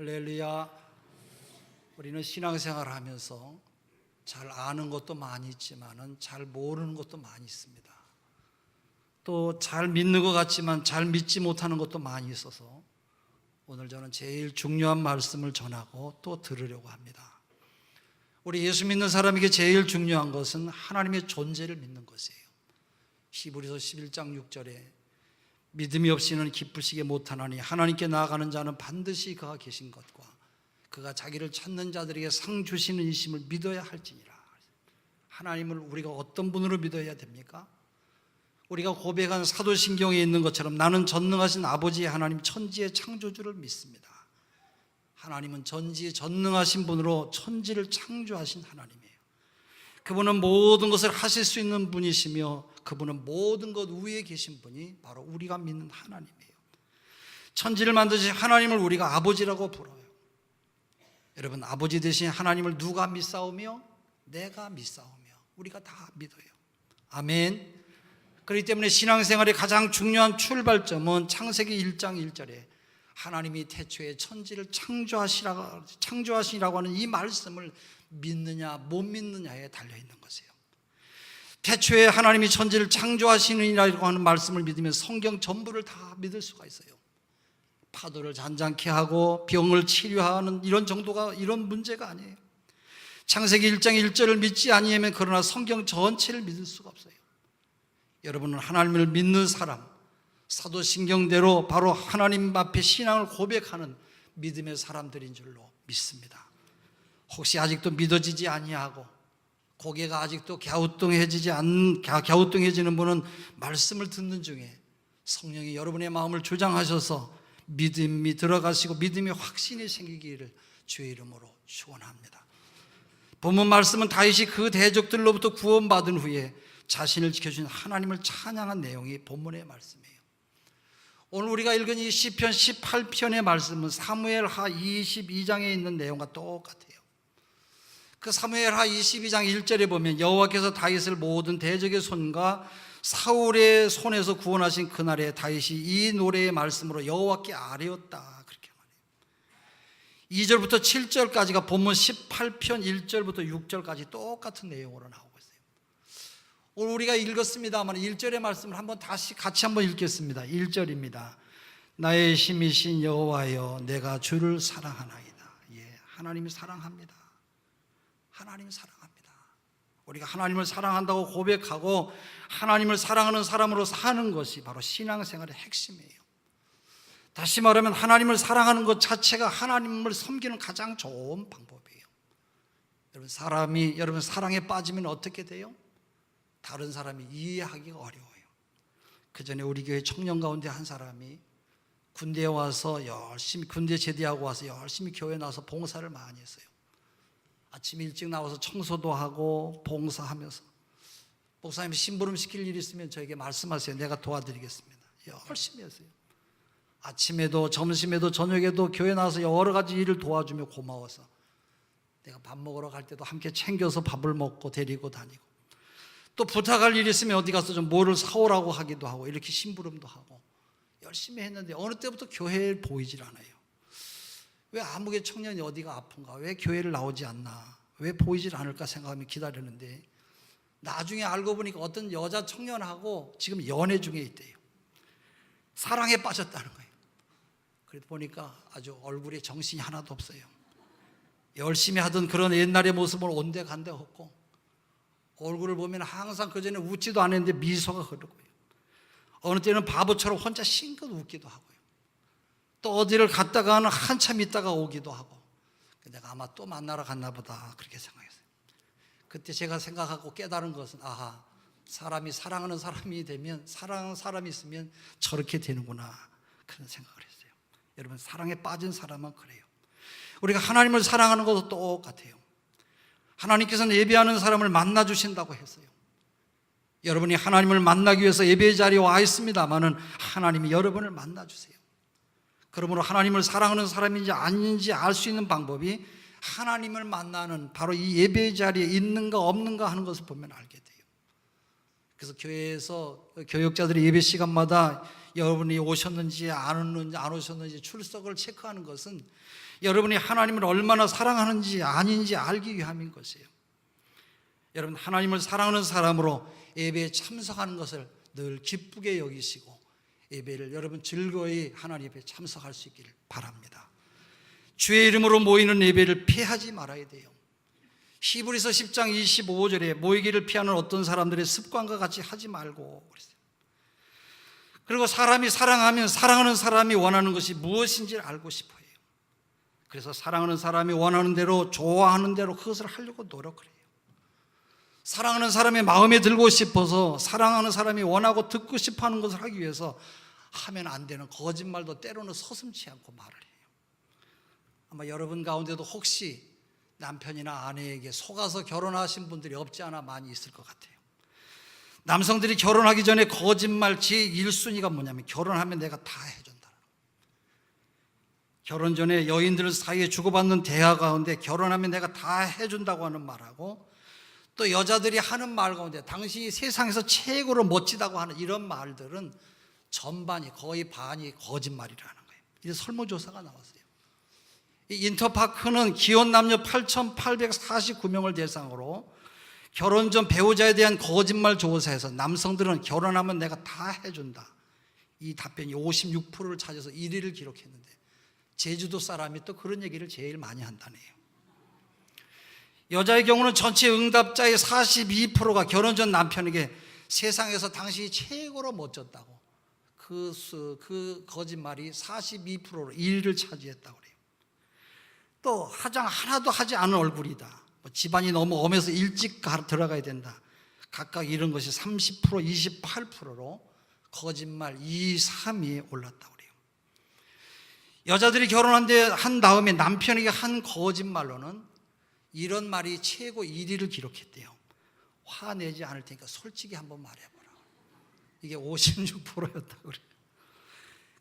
할렐루야. 우리는 신앙생활을 하면서 잘 아는 것도 많이 있지만 잘 모르는 것도 많이 있습니다. 또 잘 믿는 것 같지만 잘 믿지 못하는 것도 많이 있어서 오늘 저는 제일 중요한 말씀을 전하고 또 들으려고 합니다. 우리 예수 믿는 사람에게 제일 중요한 것은 하나님의 존재를 믿는 것이에요. 히브리서 11장 6절에 믿음이 없이는 기쁘시게 못하나니 하나님께 나아가는 자는 반드시 그가 계신 것과 그가 자기를 찾는 자들에게 상 주시는 이심을 믿어야 할지니라. 하나님을 우리가 어떤 분으로 믿어야 됩니까? 우리가 고백한 사도신경에 있는 것처럼 나는 전능하신 아버지의 하나님 천지의 창조주를 믿습니다. 하나님은 전지에 전능하신 분으로 천지를 창조하신 하나님이에요. 그분은 모든 것을 하실 수 있는 분이시며 그분은 모든 것 위에 계신 분이 바로 우리가 믿는 하나님이에요. 천지를 만드신 하나님을 우리가 아버지라고 불러요. 여러분, 아버지 되신 하나님을 누가 믿사오며? 내가 믿사오며 우리가 다 믿어요. 아멘. 그렇기 때문에 신앙생활의 가장 중요한 출발점은 창세기 1장 1절에 하나님이 태초에 천지를 창조하시라고 하는 이 말씀을 믿느냐 못 믿느냐에 달려있는 것이에요. 태초에 하나님이 천지를 창조하시느니라고 하는 말씀을 믿으면 성경 전부를 다 믿을 수가 있어요. 파도를 잔잔케 하고 병을 치료하는 이런 문제가 아니에요. 창세기 1장 1절을 믿지 아니하면 그러나 성경 전체를 믿을 수가 없어요. 여러분은 하나님을 믿는 사람, 사도신경대로 바로 하나님 앞에 신앙을 고백하는 믿음의 사람들인 줄로 믿습니다. 혹시 아직도 믿어지지 아니하고 고개가 아직도 갸우뚱해지는 분은 말씀을 듣는 중에 성령이 여러분의 마음을 조장하셔서 믿음이 들어가시고 믿음의 확신이 생기기를 주의 이름으로 축원합니다. 본문 말씀은 다윗이 그 대적들로부터 구원받은 후에 자신을 지켜주신 하나님을 찬양한 내용이 본문의 말씀이에요. 오늘 우리가 읽은 이 시편 18편의 말씀은 사무엘하 22장에 있는 내용과 똑같아요. 그 사무엘하 22장 1절에 보면 여호와께서 다윗을 모든 대적의 손과 사울의 손에서 구원하신 그날에 다윗이 이 노래의 말씀으로 여호와께 아뢰었다 그렇게 말해요. 2절부터 7절까지가 본문 18편 1절부터 6절까지 똑같은 내용으로 나오고 있어요. 오늘 우리가 읽었습니다만 1절의 말씀을 같이 한번 읽겠습니다. 1절입니다. 나의 힘이신 여호와여 내가 주를 사랑하나이다. 하나님이 사랑합니다. 하나님을 사랑합니다. 우리가 하나님을 사랑한다고 고백하고 하나님을 사랑하는 사람으로 사는 것이 바로 신앙생활의 핵심이에요. 다시 말하면 하나님을 사랑하는 것 자체가 하나님을 섬기는 가장 좋은 방법이에요. 여러분 사랑에 빠지면 어떻게 돼요? 다른 사람이 이해하기가 어려워요. 그 전에 우리 교회 청년 가운데 한 사람이 군대 제대하고 와서 열심히 교회 나와서 봉사를 많이 했어요. 아침 일찍 나와서 청소도 하고 봉사하면서 목사님 심부름 시킬 일이 있으면 저에게 말씀하세요. 내가 도와드리겠습니다. 열심히 했어요. 아침에도 점심에도 저녁에도 교회 나와서 여러 가지 일을 도와주며 고마워서 내가 밥 먹으러 갈 때도 함께 챙겨서 밥을 먹고 데리고 다니고 또 부탁할 일이 있으면 어디 가서 좀 뭐를 사오라고 하기도 하고 이렇게 심부름도 하고 열심히 했는데 어느 때부터 교회에 보이질 않아요. 왜 아무개 청년이 어디가 아픈가? 왜 교회를 나오지 않나? 왜 보이질 않을까 생각하며 기다렸는데 나중에 알고 보니까 어떤 여자 청년하고 지금 연애 중에 있대요. 사랑에 빠졌다는 거예요. 그래서 보니까 아주 얼굴에 정신이 하나도 없어요. 열심히 하던 그런 옛날의 모습을 온데간데 없고 얼굴을 보면 항상 그전에 웃지도 않았는데 미소가 흐르고요. 어느 때는 바보처럼 혼자 싱긋 웃기도 하고요. 또 어디를 갔다가는 한참 있다가 오기도 하고 내가 아마 또 만나러 갔나 보다 그렇게 생각했어요. 그때 제가 생각하고 깨달은 것은 사람이 사랑하는 사람이 되면 사랑하는 사람이 있으면 저렇게 되는구나 그런 생각을 했어요. 여러분 사랑에 빠진 사람은 그래요. 우리가 하나님을 사랑하는 것도 똑같아요. 하나님께서는 예배하는 사람을 만나 주신다고 했어요. 여러분이 하나님을 만나기 위해서 예배 자리에 와 있습니다마는 하나님이 여러분을 만나 주세요. 그러므로 하나님을 사랑하는 사람인지 아닌지 알 수 있는 방법이 하나님을 만나는 바로 이 예배 자리에 있는가 없는가 하는 것을 보면 알게 돼요. 그래서 교회에서 교역자들이 예배 시간마다 여러분이 오셨는지 안 오셨는지 출석을 체크하는 것은 여러분이 하나님을 얼마나 사랑하는지 아닌지 알기 위함인 것이에요. 여러분, 하나님을 사랑하는 사람으로 예배에 참석하는 것을 늘 기쁘게 여기시고 예배를 여러분 즐거이 하나님 앞에 참석할 수 있기를 바랍니다. 주의 이름으로 모이는 예배를 피하지 말아야 돼요. 히브리서 10장 25절에 모이기를 피하는 어떤 사람들의 습관과 같이 하지 말고 그랬어요. 그리고 사람이 사랑하면 사랑하는 사람이 원하는 것이 무엇인지를 알고 싶어요. 그래서 사랑하는 사람이 원하는 대로 좋아하는 대로 그것을 하려고 노력을 해요. 사랑하는 사람의 마음에 들고 싶어서 사랑하는 사람이 원하고 듣고 싶어하는 것을 하기 위해서 하면 안 되는 거짓말도 때로는 서슴지 않고 말을 해요. 아마 여러분 가운데도 혹시 남편이나 아내에게 속아서 결혼하신 분들이 없지 않아 많이 있을 것 같아요. 남성들이 결혼하기 전에 거짓말 제1순위가 뭐냐면 결혼하면 내가 다 해준다는 거예요. 결혼 전에 여인들 사이에 주고받는 대화 가운데 결혼하면 내가 다 해준다고 하는 말하고, 또 여자들이 하는 말 가운데 당신이 세상에서 최고로 멋지다고 하는 이런 말들은 전반이 거의 반이 거짓말이라는 거예요. 이제 설문조사가 나왔어요. 이 인터파크는 기혼 남녀 8,849명을 대상으로 결혼 전 배우자에 대한 거짓말 조사에서 남성들은 결혼하면 내가 다 해준다, 이 답변이 56%를 차지해서 1위를 기록했는데 제주도 사람이 또 그런 얘기를 제일 많이 한다네요. 여자의 경우는 전체 응답자의 42%가 결혼 전 남편에게 세상에서 당신이 최고로 멋졌다고, 그 거짓말이 42%로 1위를 차지했다고 그래요. 또 화장 하나도 하지 않은 얼굴이다, 집안이 너무 엄해서 일찍 들어가야 된다, 각각 이런 것이 30%, 28%로 거짓말 2, 3위 올랐다고 그래요. 여자들이 결혼한 다음에 남편에게 한 거짓말로는 이런 말이 최고 1위를 기록했대요. 화내지 않을 테니까 솔직히 한번 말해보라. 이게 56%였다고 그래요.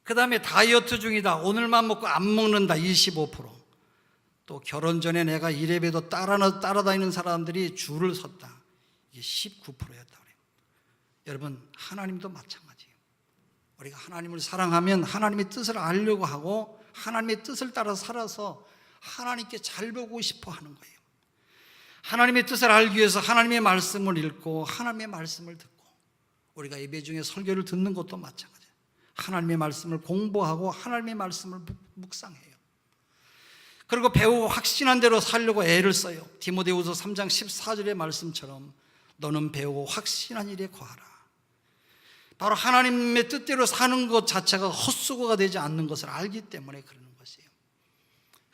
그 다음에 다이어트 중이다, 오늘만 먹고 안 먹는다, 25%. 또 결혼 전에 내가 이래봬도 따라다니는 사람들이 줄을 섰다, 이게 19%였다고 그래요. 여러분, 하나님도 마찬가지예요. 우리가 하나님을 사랑하면 하나님의 뜻을 알려고 하고 하나님의 뜻을 따라 살아서 하나님께 잘 보고 싶어 하는 거예요. 하나님의 뜻을 알기 위해서 하나님의 말씀을 읽고 하나님의 말씀을 듣고, 우리가 예배 중에 설교를 듣는 것도 마찬가지예요. 하나님의 말씀을 공부하고 하나님의 말씀을 묵상해요. 그리고 배우고 확신한 대로 살려고 애를 써요. 디모데후서 3장 14절의 말씀처럼 너는 배우고 확신한 일에 거하라. 바로 하나님의 뜻대로 사는 것 자체가 헛수고가 되지 않는 것을 알기 때문에 그러는 것이에요.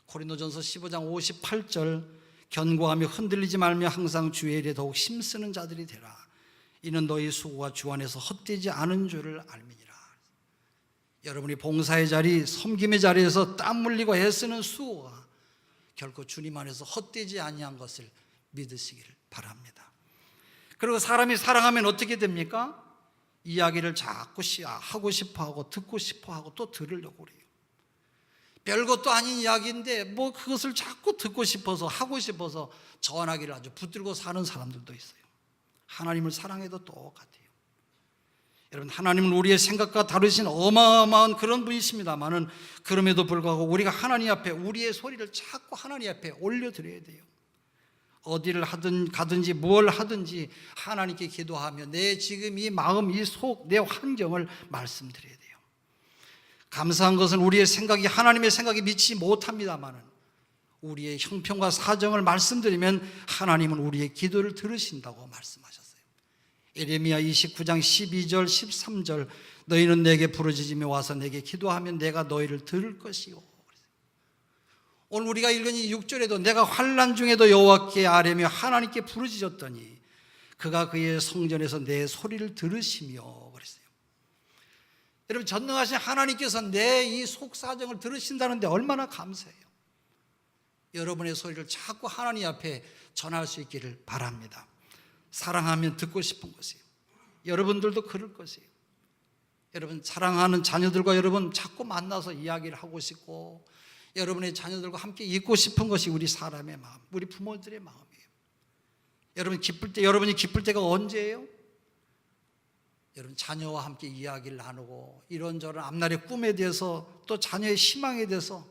고린도전서 15장 58절, 견고하며 흔들리지 말며 항상 주의 일에 더욱 힘쓰는 자들이 되라. 이는 너희 수고가 주 안에서 헛되지 않은 줄을 알미니라. 여러분이 봉사의 자리, 섬김의 자리에서 땀 흘리고 애쓰는 수고가 결코 주님 안에서 헛되지 아니한 것을 믿으시기를 바랍니다. 그리고 사람이 사랑하면 어떻게 됩니까? 이야기를 자꾸 하고 싶어하고 듣고 싶어하고 또 들으려고 그래요. 별것도 아닌 이야기인데 그것을 자꾸 듣고 싶어서 하고 싶어서 전하기를 아주 붙들고 사는 사람들도 있어요. 하나님을 사랑해도 똑같아요. 여러분, 하나님은 우리의 생각과 다르신 어마어마한 그런 분이십니다만은 그럼에도 불구하고 우리가 하나님 앞에 우리의 소리를 자꾸 하나님 앞에 올려드려야 돼요. 어디를 가든지 뭘 하든지 하나님께 기도하며 내 지금 이 마음, 이 속, 내 환경을 말씀드려야 돼요. 감사한 것은 우리의 생각이 하나님의 생각에 미치지 못합니다만은 우리의 형편과 사정을 말씀드리면 하나님은 우리의 기도를 들으신다고 말씀하셨어요. 예레미야 29장 12절 13절, 너희는 내게 부르짖으며 와서 내게 기도하면 내가 너희를 들을 것이요. 오늘 우리가 읽은 이 6절에도 내가 환난 중에도 여호와께 아뢰며 하나님께 부르짖었더니 그가 그의 성전에서 내 소리를 들으시며 그랬어요. 여러분, 전능하신 하나님께서 내 이 속사정을 들으신다는데 얼마나 감사해요. 여러분의 소리를 자꾸 하나님 앞에 전할 수 있기를 바랍니다. 사랑하면 듣고 싶은 것이에요. 여러분들도 그럴 것이에요. 여러분, 사랑하는 자녀들과 여러분 자꾸 만나서 이야기를 하고 싶고 여러분의 자녀들과 함께 있고 싶은 것이 우리 사람의 마음, 우리 부모들의 마음이에요. 여러분이 기쁠 때가 언제예요? 여러분 자녀와 함께 이야기를 나누고 이런저런 앞날의 꿈에 대해서 또 자녀의 희망에 대해서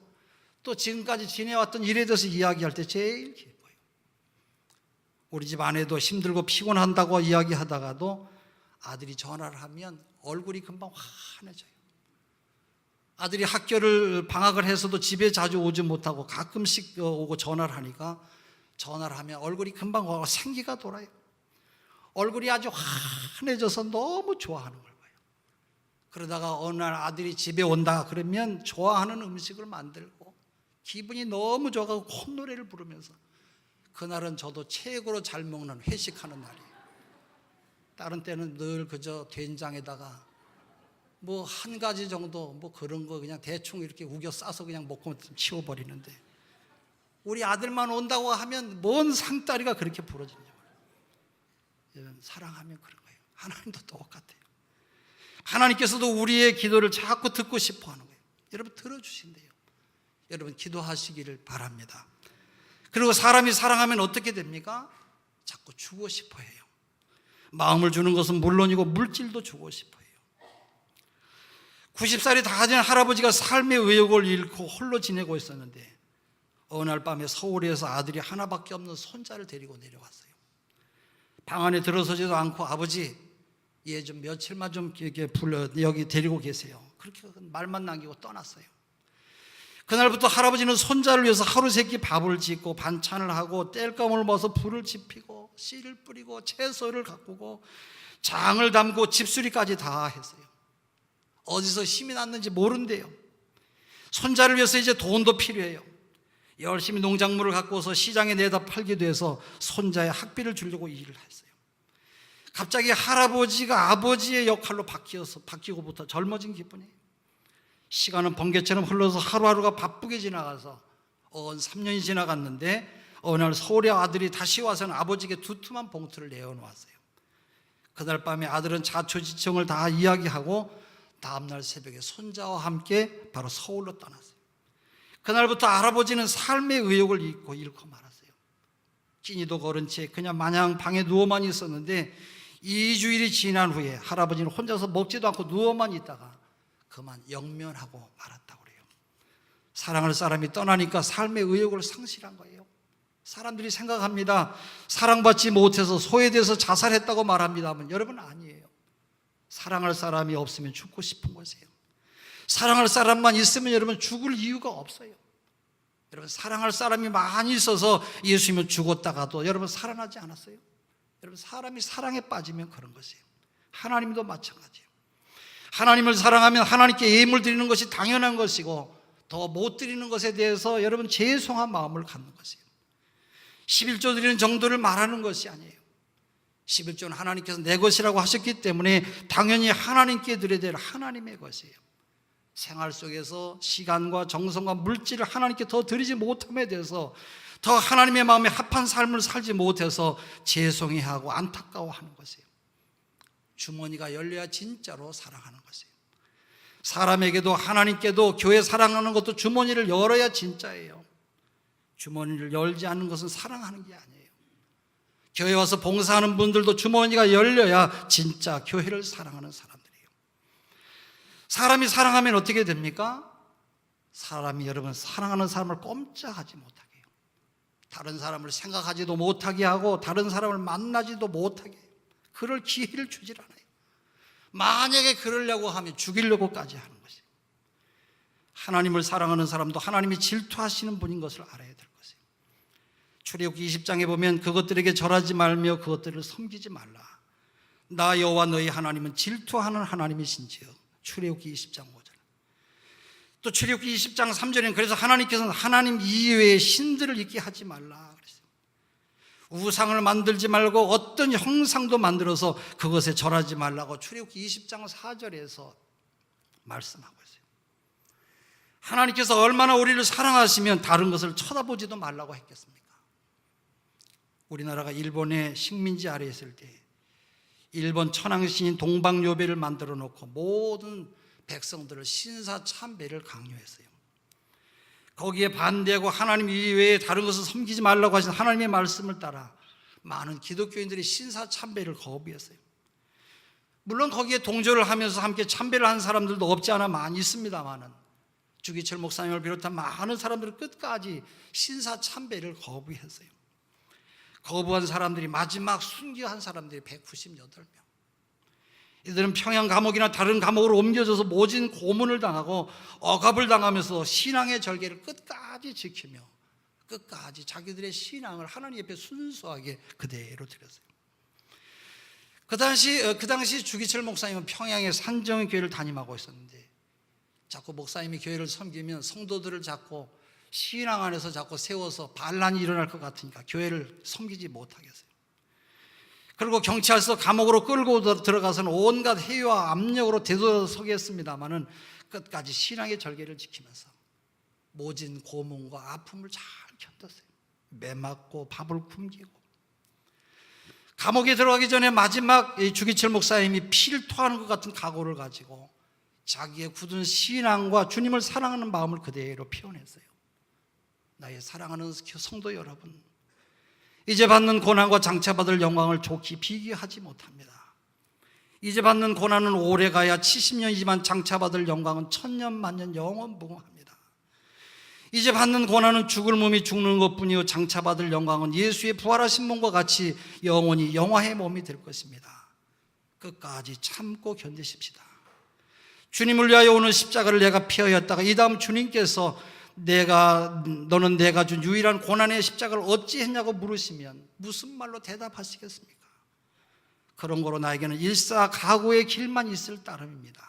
또 지금까지 지내왔던 일에 대해서 이야기할 때 제일 기뻐요. 우리 집 아내도 힘들고 피곤한다고 이야기하다가도 아들이 전화를 하면 얼굴이 금방 환해져요. 아들이 학교를 방학을 해서도 집에 자주 오지 못하고 가끔씩 오고 전화를 하니까 전화를 하면 얼굴이 금방 생기가 돌아요. 얼굴이 아주 환해져서 너무 좋아하는 걸 봐요. 그러다가 어느 날 아들이 집에 온다 그러면 좋아하는 음식을 만들고 기분이 너무 좋아가고 콧노래를 부르면서, 그날은 저도 최고로 잘 먹는 회식하는 날이에요. 다른 때는 늘 그저 된장에다가 뭐 한 가지 정도 뭐 그런 거 그냥 대충 이렇게 우겨 싸서 그냥 먹고 치워버리는데, 우리 아들만 온다고 하면 뭔 상다리가 그렇게 부러지냐. 여러분, 사랑하면 그런 거예요. 하나님도 똑같아요. 하나님께서도 우리의 기도를 자꾸 듣고 싶어 하는 거예요. 여러분, 들어주신대요. 여러분, 기도하시기를 바랍니다. 그리고 사람이 사랑하면 어떻게 됩니까? 자꾸 주고 싶어 해요. 마음을 주는 것은 물론이고 물질도 주고 싶어 해요. 90살이 다 된 할아버지가 삶의 의욕을 잃고 홀로 지내고 있었는데 어느 날 밤에 서울에서 아들이 하나밖에 없는 손자를 데리고 내려왔어요. 방 안에 들어서지도 않고, 아버지, 얘 좀 며칠만 좀 이렇게 불러 여기 데리고 계세요. 그렇게 말만 남기고 떠났어요. 그날부터 할아버지는 손자를 위해서 하루 세끼 밥을 짓고 반찬을 하고 땔감을 모아서 불을 지피고 씨를 뿌리고 채소를 가꾸고 장을 담고 집수리까지 다 했어요. 어디서 힘이 났는지 모른대요. 손자를 위해서 이제 돈도 필요해요. 열심히 농작물을 갖고 와서 시장에 내다 팔기도 해서 손자의 학비를 주려고 일을 했어요. 갑자기 할아버지가 아버지의 역할로 바뀌고부터 젊어진 기분이에요. 시간은 번개처럼 흘러서 하루하루가 바쁘게 지나가서 3년이 지나갔는데 어느 날 서울의 아들이 다시 와서는 아버지에게 두툼한 봉투를 내어놓았어요. 그날 밤에 아들은 자초지종을 다 이야기하고 다음날 새벽에 손자와 함께 바로 서울로 떠났어요. 그날부터 할아버지는 삶의 의욕을 잃고 말았어요. 끼니도 거른 채 그냥 마냥 방에 누워만 있었는데 2주일이 지난 후에 할아버지는 혼자서 먹지도 않고 누워만 있다가 그만 영면하고 말았다고 그래요. 사랑할 사람이 떠나니까 삶의 의욕을 상실한 거예요. 사람들이 생각합니다. 사랑받지 못해서 소외돼서 자살했다고 말합니다만 여러분, 아니에요. 사랑할 사람이 없으면 죽고 싶은 것이에요. 사랑할 사람만 있으면 여러분 죽을 이유가 없어요. 여러분, 사랑할 사람이 많이 있어서 예수님은 죽었다가도 여러분 살아나지 않았어요. 여러분, 사람이 사랑에 빠지면 그런 것이에요. 하나님도 마찬가지예요. 하나님을 사랑하면 하나님께 예물 드리는 것이 당연한 것이고 더 못 드리는 것에 대해서 여러분 죄송한 마음을 갖는 것이에요. 11조 드리는 정도를 말하는 것이 아니에요. 11조는 하나님께서 내 것이라고 하셨기 때문에 당연히 하나님께 드려야 될 하나님의 것이에요. 생활 속에서 시간과 정성과 물질을 하나님께 더 드리지 못함에 대해서 더 하나님의 마음에 합한 삶을 살지 못해서 죄송해하고 안타까워하는 것이에요. 주머니가 열려야 진짜로 사랑하는 것이에요. 사람에게도 하나님께도 교회 사랑하는 것도 주머니를 열어야 진짜예요. 주머니를 열지 않는 것은 사랑하는 게 아니에요. 교회 와서 봉사하는 분들도 주머니가 열려야 진짜 교회를 사랑하는 사람들이에요. 사람이 사랑하면 어떻게 됩니까? 사람이 여러분 사랑하는 사람을 꼼짝하지 못하게 해요. 다른 사람을 생각하지도 못하게 하고 다른 사람을 만나지도 못하게 해요. 그럴 기회를 주질 않아요. 만약에 그러려고 하면 죽이려고까지 하는 것이에요. 하나님을 사랑하는 사람도 하나님이 질투하시는 분인 것을 알아야 될 것이에요. 출애굽기 20장에 보면 그것들에게 절하지 말며 그것들을 섬기지 말라. 나 여호와 너희 하나님은 질투하는 하나님이신지요. 출애굽기 20장 5절. 또 출애굽기 20장 3절에는 그래서 하나님께서는 하나님 이외의 신들을 있게 하지 말라 그랬어요. 우상을 만들지 말고 어떤 형상도 만들어서 그것에 절하지 말라고 출애굽기 20장 4절에서 말씀하고 있어요. 하나님께서 얼마나 우리를 사랑하시면 다른 것을 쳐다보지도 말라고 했겠습니까? 우리나라가 일본의 식민지 아래에 있을 때 일본 천황신인 동방요배를 만들어 놓고 모든 백성들을 신사참배를 강요했어요. 거기에 반대하고 하나님 이외에 다른 것을 섬기지 말라고 하신 하나님의 말씀을 따라 많은 기독교인들이 신사참배를 거부했어요. 물론 거기에 동조를 하면서 함께 참배를 한 사람들도 없지 않아 많이 있습니다만은 주기철 목사님을 비롯한 많은 사람들은 끝까지 신사 참배를 거부했어요. 거부한 사람들이 마지막 순교한 사람들이 198명. 이들은 평양 감옥이나 다른 감옥으로 옮겨져서 모진 고문을 당하고 억압을 당하면서 신앙의 절개를 끝까지 지키며 끝까지 자기들의 신앙을 하나님 옆에 순수하게 그대로 드렸어요. 그 당시 주기철 목사님은 평양의 산정의 교회를 담임하고 있었는데 자꾸 목사님이 교회를 섬기면 성도들을 자꾸 신앙 안에서 자꾸 세워서 반란이 일어날 것 같으니까 교회를 섬기지 못하겠어요. 그리고 경찰서 감옥으로 끌고 들어가서는 온갖 해유와 압력으로 되돌아서겠습니다마는 끝까지 신앙의 절개를 지키면서 모진 고문과 아픔을 잘 견뎠어요. 매 맞고 밥을 굶기고. 감옥에 들어가기 전에 마지막 주기철 목사님이 피를 토하는 것 같은 각오를 가지고 자기의 굳은 신앙과 주님을 사랑하는 마음을 그대로 표현했어요. 나의 사랑하는 성도 여러분, 이제 받는 고난과 장차받을 영광을 좋게 비교하지 못합니다. 이제 받는 고난은 오래 가야 70년이지만 장차받을 영광은 천년 만년 영원무궁합니다. 이제 받는 고난은 죽을 몸이 죽는 것뿐이요 장차받을 영광은 예수의 부활하신 몸과 같이 영원히 영화의 몸이 될 것입니다. 끝까지 참고 견디십시다. 주님을 위하여 오는 십자가를 내가 피하였다가 이 다음 주님께서 너는 내가 준 유일한 고난의 십자가를 어찌 했냐고 물으시면 무슨 말로 대답하시겠습니까? 그런 거로 나에게는 일사각오의 길만 있을 따름입니다.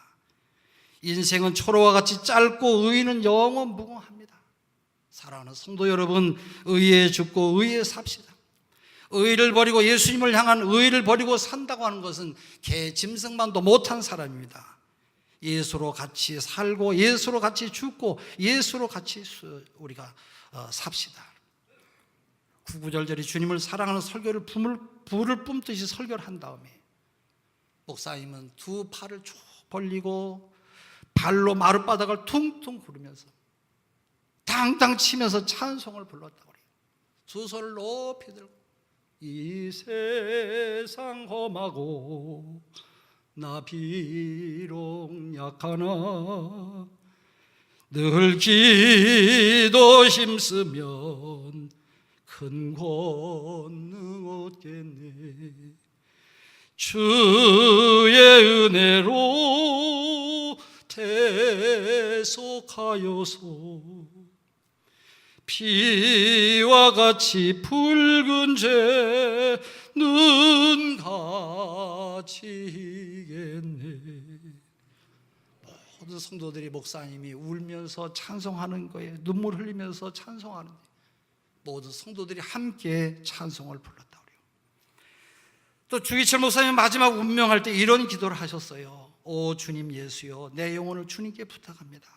인생은 초로와 같이 짧고 의는 영원 무궁합니다. 사랑하는 성도 여러분, 의에 죽고 의에 삽시다. 의를 버리고 예수님을 향한 의를 버리고 산다고 하는 것은 개 짐승만도 못한 사람입니다. 예수로 같이 살고 예수로 같이 죽고 예수로 같이 우리가 삽시다. 구구절절히 주님을 사랑하는 설교를 불을 뿜듯이 설교를 한 다음에 목사님은 두 팔을 쭉 벌리고 발로 마룻바닥을 퉁퉁 구르면서 당당 치면서 찬송을 불렀다고 그래요. 두 손을 높이 들고 이 세상 험하고 나 비록 약하나 늘 기도 힘쓰면 큰 권능 얻겠네. 주의 은혜로 대속하여서 피와 같이 붉은 죄는 가지겠네. 모든 성도들이 목사님이 울면서 찬송하는 거에 눈물 흘리면서 찬송하는데 모든 성도들이 함께 찬송을 불렀다 그래요. 또 주기철 목사님 마지막 운명할 때 이런 기도를 하셨어요. 오 주님 예수여, 내 영혼을 주님께 부탁합니다.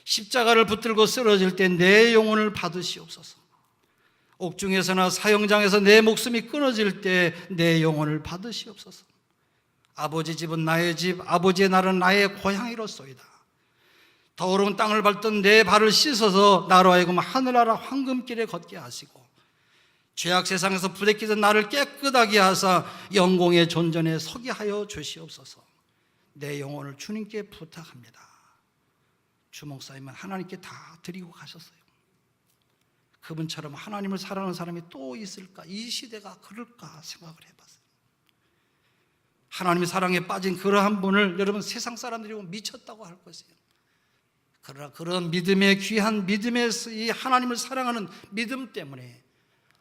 십자가를 붙들고 쓰러질 때 내 영혼을 받으시옵소서. 옥중에서나 사형장에서 내 목숨이 끊어질 때 내 영혼을 받으시옵소서. 아버지 집은 나의 집, 아버지의 날은 나의 고향이로소이다. 더러운 땅을 밟던 내 발을 씻어서 나로 하여금 하늘나라 황금길에 걷게 하시고 죄악 세상에서 부대끼던 나를 깨끗하게 하사 영공의 존전에 서게 하여 주시옵소서. 내 영혼을 주님께 부탁합니다. 주 목사님은 하나님께 다 드리고 가셨어요. 그분처럼 하나님을 사랑하는 사람이 또 있을까? 이 시대가 그럴까 생각을 해봤어요. 하나님의 사랑에 빠진 그러한 분을 여러분 세상 사람들이 보면 미쳤다고 할 것이에요. 그러나 그런 믿음의 귀한 믿음의 이 하나님을 사랑하는 믿음 때문에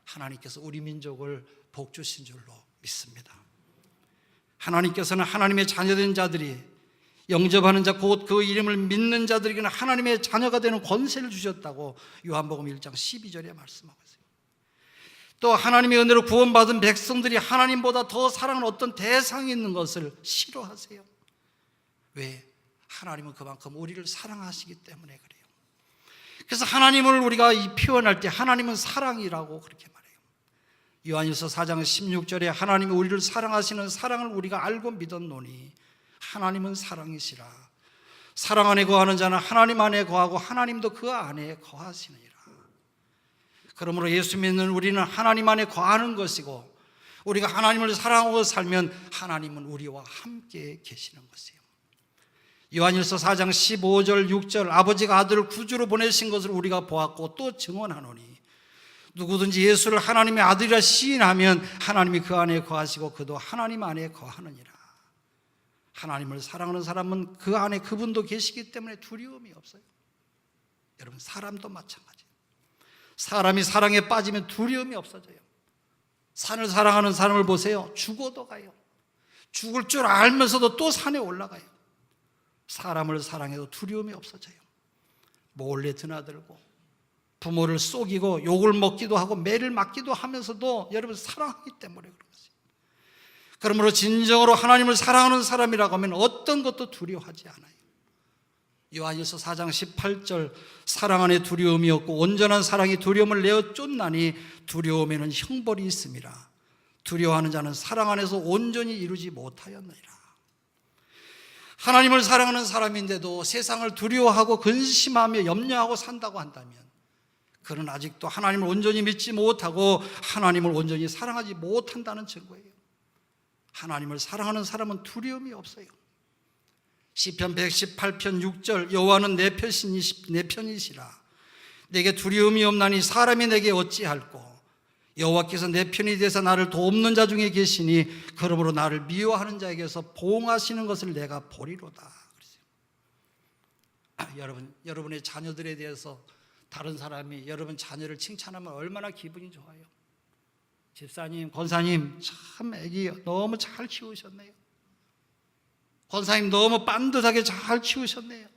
하나님께서 우리 민족을 복 주신 줄로 믿습니다. 하나님께서는 하나님의 자녀된 자들이 영접하는 자, 곧 그 이름을 믿는 자들에게는 하나님의 자녀가 되는 권세를 주셨다고 요한복음 1장 12절에 말씀하고 있어요. 또 하나님의 은혜로 구원받은 백성들이 하나님보다 더 사랑하는 어떤 대상이 있는 것을 싫어하세요. 왜? 하나님은 그만큼 우리를 사랑하시기 때문에 그래요. 그래서 하나님을 우리가 표현할 때 하나님은 사랑이라고 그렇게 말해요. 요한일서 4장 16절에 하나님이 우리를 사랑하시는 사랑을 우리가 알고 믿었노니 하나님은 사랑이시라. 사랑 안에 거하는 자는 하나님 안에 거하고 하나님도 그 안에 거하시느니라. 그러므로 예수 믿는 우리는 하나님 안에 거하는 것이고 우리가 하나님을 사랑하고 살면 하나님은 우리와 함께 계시는 것이에요. 요한일서 4장 15절 6절 아버지가 아들을 구주로 보내신 것을 우리가 보았고 또 증언하노니 누구든지 예수를 하나님의 아들이라 시인하면 하나님이 그 안에 거하시고 그도 하나님 안에 거하느니라. 하나님을 사랑하는 사람은 그 안에 그분도 계시기 때문에 두려움이 없어요. 여러분, 사람도 마찬가지예요. 사람이 사랑에 빠지면 두려움이 없어져요. 산을 사랑하는 사람을 보세요. 죽어도 가요. 죽을 줄 알면서도 또 산에 올라가요. 사람을 사랑해도 두려움이 없어져요. 몰래 드나들고 부모를 속이고 욕을 먹기도 하고 매를 맞기도 하면서도 여러분 사랑하기 때문에 그런 것이에요. 그러므로 진정으로 하나님을 사랑하는 사람이라고 하면 어떤 것도 두려워하지 않아요. 요한일서 4장 18절 사랑 안에 두려움이 없고 온전한 사랑이 두려움을 내어 쫓나니 두려움에는 형벌이 있음이라. 두려워하는 자는 사랑 안에서 온전히 이루지 못하였느니라. 하나님을 사랑하는 사람인데도 세상을 두려워하고 근심하며 염려하고 산다고 한다면 그는 아직도 하나님을 온전히 믿지 못하고 하나님을 온전히 사랑하지 못한다는 증거예요. 하나님을 사랑하는 사람은 두려움이 없어요. 시편 118편 6절 여호와는 내 편이시라. 내게 두려움이 없나니 사람이 내게 어찌할꼬. 여호와께서 내 편이 되사 나를 돕는 자 중에 계시니 그러므로 나를 미워하는 자에게서 보응하시는 것을 내가 보리로다. 여러분의 자녀들에 대해서 다른 사람이 여러분 자녀를 칭찬하면 얼마나 기분이 좋아요. 집사님, 권사님 참 애기 너무 잘 키우셨네요. 권사님 너무 반듯하게 잘 키우셨네요.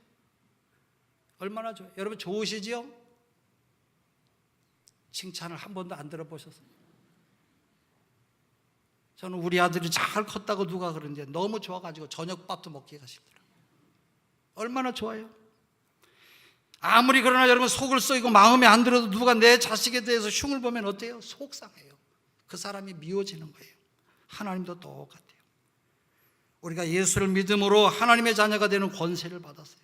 얼마나 좋아요. 여러분 좋으시지요? 칭찬을 한 번도 안 들어보셨어요? 저는 우리 아들이 잘 컸다고 누가 그러는데 너무 좋아가지고 저녁밥도 먹기가 싫더라고요. 얼마나 좋아요. 아무리 그러나 여러분 속을 썩이고 마음에 안 들어도 누가 내 자식에 대해서 흉을 보면 어때요? 속상해요. 그 사람이 미워지는 거예요. 하나님도 똑같아요. 우리가 예수를 믿음으로 하나님의 자녀가 되는 권세를 받았어요.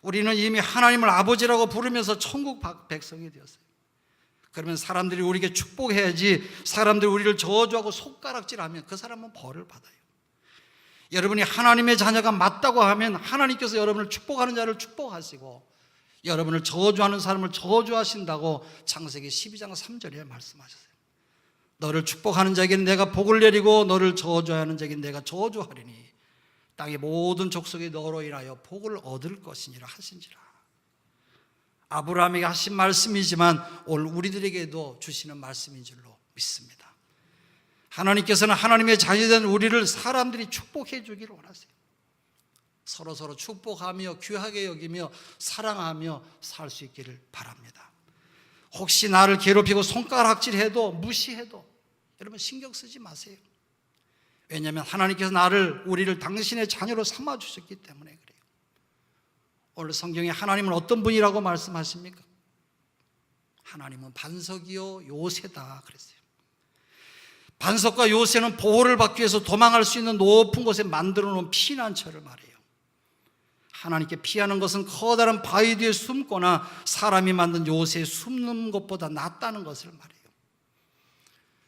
우리는 이미 하나님을 아버지라고 부르면서 천국 백성이 되었어요. 그러면 사람들이 우리에게 축복해야지 사람들이 우리를 저주하고 손가락질하면 그 사람은 벌을 받아요. 여러분이 하나님의 자녀가 맞다고 하면 하나님께서 여러분을 축복하는 자를 축복하시고 여러분을 저주하는 사람을 저주하신다고 창세기 12장 3절에 말씀하셨어요. 너를 축복하는 자에게는 내가 복을 내리고 너를 저주하는 자에게는 내가 저주하리니 땅의 모든 족속이 너로 인하여 복을 얻을 것이니라 하신지라. 아브라함에게 하신 말씀이지만 오늘 우리들에게도 주시는 말씀인 줄로 믿습니다. 하나님께서는 하나님의 자녀된 우리를 사람들이 축복해 주기를 원하세요. 서로 축복하며 귀하게 여기며 사랑하며 살 수 있기를 바랍니다. 혹시 나를 괴롭히고 손가락질해도 무시해도 여러분 신경 쓰지 마세요. 왜냐하면 하나님께서 우리를 당신의 자녀로 삼아주셨기 때문에 그래요. 오늘 성경에 하나님은 어떤 분이라고 말씀하십니까? 하나님은 반석이요 요새다 그랬어요. 반석과 요새는 보호를 받기 위해서 도망할 수 있는 높은 곳에 만들어 놓은 피난처를 말해요. 하나님께 피하는 것은 커다란 바위 뒤에 숨거나 사람이 만든 요새에 숨는 것보다 낫다는 것을 말해요.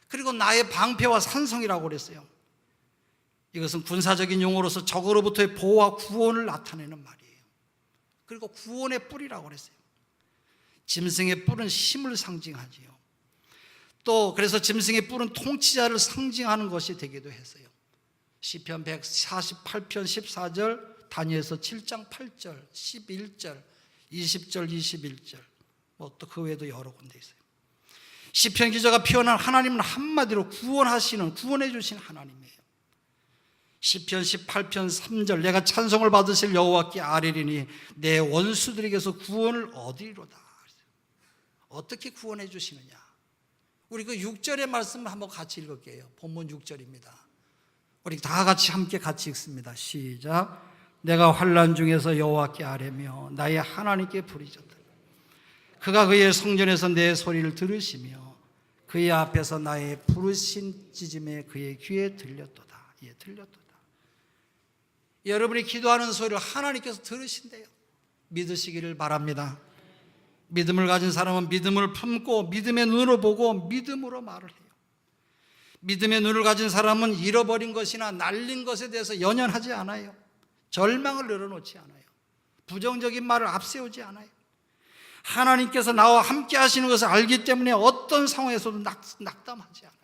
그리고 나의 방패와 산성이라고 그랬어요. 이것은 군사적인 용어로서 적으로부터의 보호와 구원을 나타내는 말이에요. 그리고 구원의 뿔이라고 그랬어요. 짐승의 뿔은 힘을 상징하지요. 또 그래서 짐승의 뿔은 통치자를 상징하는 것이 되기도 했어요. 시편 148편 14절, 다니엘서 7장 8절, 11절, 20절, 21절, 뭐 또 그 외에도 여러 군데 있어요. 시편 기자가 표현한 하나님은 한마디로 구원해 주신 하나님이에요. 시편 18편 3절 내가 찬송을 받으실 여호와께 아뢰리니 내 원수들에게서 구원을 얻으리로다. 어떻게 구원해 주시느냐? 우리 그 6절의 말씀을 한번 같이 읽을게요. 본문 6절입니다. 우리 다 같이 읽습니다. 시작. 내가 환난 중에서 여호와께 아뢰며 나의 하나님께 부르짖었다. 그가 그의 성전에서 내 소리를 들으시며 그의 앞에서 나의 부르신 짖음에 그의 귀에 들렸도다. 예, 들렸도다. 여러분이 기도하는 소리를 하나님께서 들으신대요. 믿으시기를 바랍니다. 믿음을 가진 사람은 믿음을 품고 믿음의 눈으로 보고 믿음으로 말을 해요. 믿음의 눈을 가진 사람은 잃어버린 것이나 날린 것에 대해서 연연하지 않아요. 절망을 늘어놓지 않아요. 부정적인 말을 앞세우지 않아요. 하나님께서 나와 함께 하시는 것을 알기 때문에 어떤 상황에서도 낙담하지 않아요.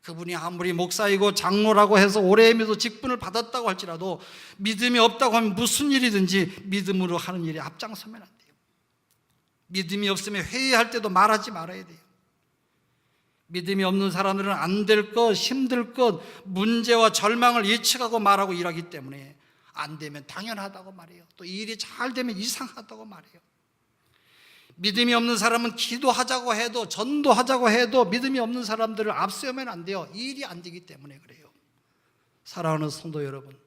그분이 아무리 목사이고 장로라고 해서 오래 믿어 직분을 받았다고 할지라도 믿음이 없다고 하면 무슨 일이든지 믿음으로 하는 일에 앞장서면 안 돼요. 믿음이 없으면 회의할 때도 말하지 말아야 돼요. 믿음이 없는 사람들은 안 될 것, 힘들 것, 문제와 절망을 예측하고 말하고 일하기 때문에 안 되면 당연하다고 말해요. 또 일이 잘 되면 이상하다고 말해요. 믿음이 없는 사람은 기도하자고 해도, 전도하자고 해도 믿음이 없는 사람들을 앞세우면 안 돼요. 일이 안 되기 때문에 그래요. 사랑하는 성도 여러분,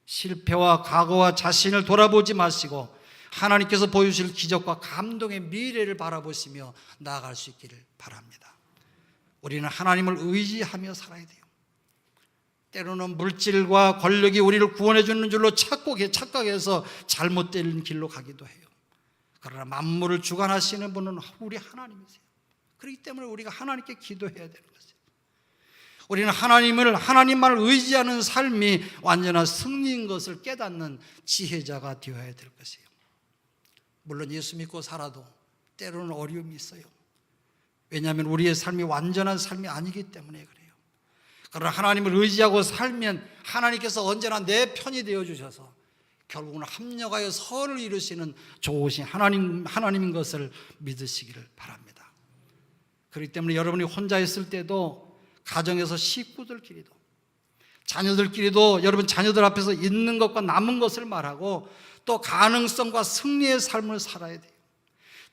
실패와 과거와 자신을 돌아보지 마시고 하나님께서 보여주실 기적과 감동의 미래를 바라보시며 나아갈 수 있기를 바랍니다. 우리는 하나님을 의지하며 살아야 돼요. 때로는 물질과 권력이 우리를 구원해 주는 줄로 착각해서 잘못된 길로 가기도 해요. 그러나 만물을 주관하시는 분은 우리 하나님이세요. 그렇기 때문에 우리가 하나님께 기도해야 되는 것이에요. 우리는 하나님만을 의지하는 삶이 완전한 승리인 것을 깨닫는 지혜자가 되어야 될 것이에요. 물론 예수 믿고 살아도 때로는 어려움이 있어요. 왜냐하면 우리의 삶이 완전한 삶이 아니기 때문에 그래요. 그러나 하나님을 의지하고 살면 하나님께서 언제나 내 편이 되어주셔서 결국은 합력하여 선을 이루시는 좋으신 하나님인 것을 믿으시기를 바랍니다. 그렇기 때문에 여러분이 혼자 있을 때도 가정에서 식구들끼리도 자녀들끼리도 여러분 자녀들 앞에서 있는 것과 남은 것을 말하고 또 가능성과 승리의 삶을 살아야 돼요.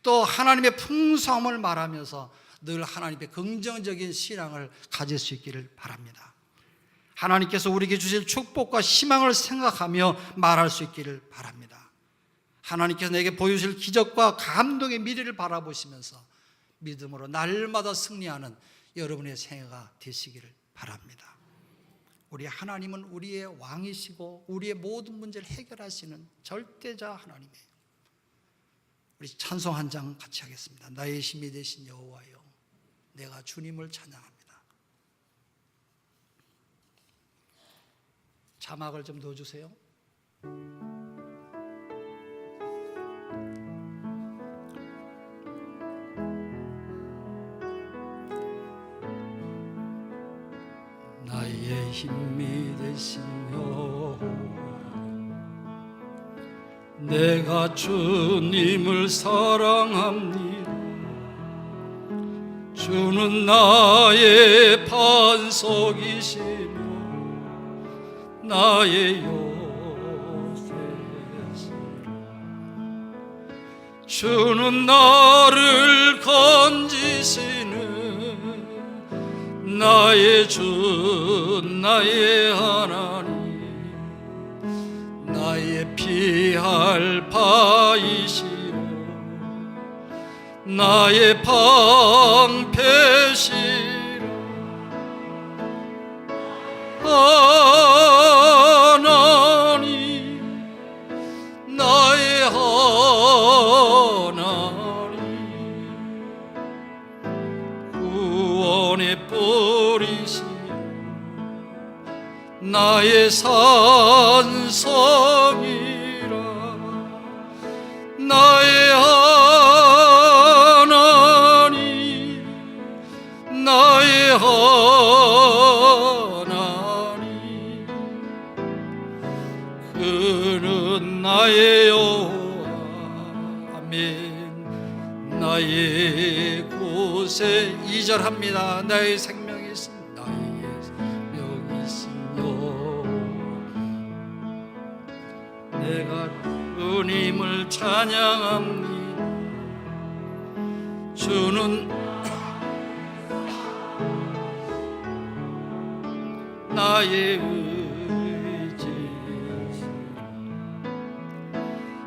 또 하나님의 풍성함을 말하면서 늘 하나님의 긍정적인 신앙을 가질 수 있기를 바랍니다. 하나님께서 우리에게 주실 축복과 희망을 생각하며 말할 수 있기를 바랍니다. 하나님께서 내게 보여주실 기적과 감동의 미래를 바라보시면서 믿음으로 날마다 승리하는 여러분의 생애가 되시기를 바랍니다. 우리 하나님은 우리의 왕이시고 우리의 모든 문제를 해결하시는 절대자 하나님이에요. 우리 찬송 한 장 같이 하겠습니다. 나의 힘이 되신 여호와여, 내가 주님을 찬양합니다. 자막을 좀 넣어주세요. 나의 힘이 되신 여호와, 내가 주님을 사랑합니다. 주는 나의 반석이시며 나의 요새시라. 주는 나를 건지시는 나의 주, 나의 하나님, 나의 피할 바이시오, 나의 방패시라. 하나님, 나의 하나님, 구원의 뿌리시오, 나의 산성이라. 나의 하나님, 나의 하나님, 그는 나의 여호와. 아멘. 나의 곳에 2절 합니다. 나의 생명이 있음, 나의 생명이 있으며 내가 주님을 찬양합니다. 주는 나의 의지시라.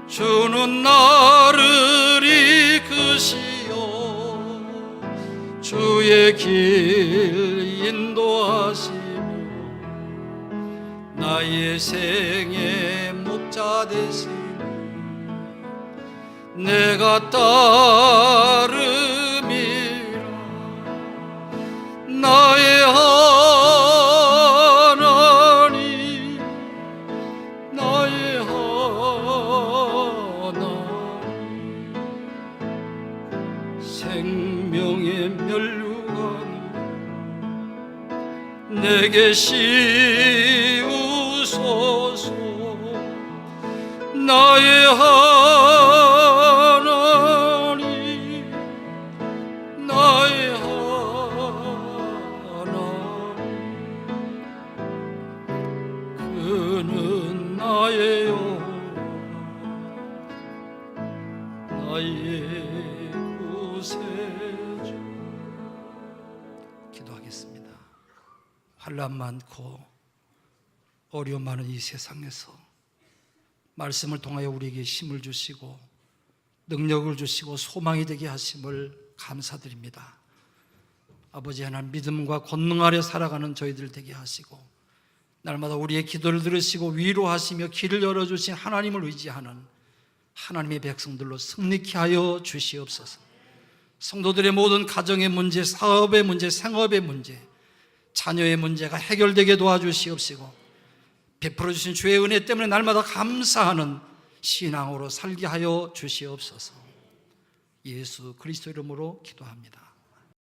주는 나를 이끄시어 주의 길 인도하시며 나의 생의 목자 되시니 내가 따름이라. 생명의 멸류관을 내게 씌우소서. 나의 하나님, 나의 하나님, 그는 나의 나의 구세주. 기도하겠습니다. 환난 많고 어려움 많은 이 세상에서 말씀을 통하여 우리에게 힘을 주시고 능력을 주시고 소망이 되게 하심을 감사드립니다. 아버지 하나님, 믿음과 권능 아래 살아가는 저희들 되게 하시고 날마다 우리의 기도를 들으시고 위로하시며 길을 열어주신 하나님을 의지하는 하나님의 백성들로 승리케 하여 주시옵소서. 성도들의 모든 가정의 문제, 사업의 문제, 생업의 문제, 자녀의 문제가 해결되게 도와주시옵시고 베풀어 주신 주의 은혜 때문에 날마다 감사하는 신앙으로 살게 하여 주시옵소서. 예수 그리스도 이름으로 기도합니다.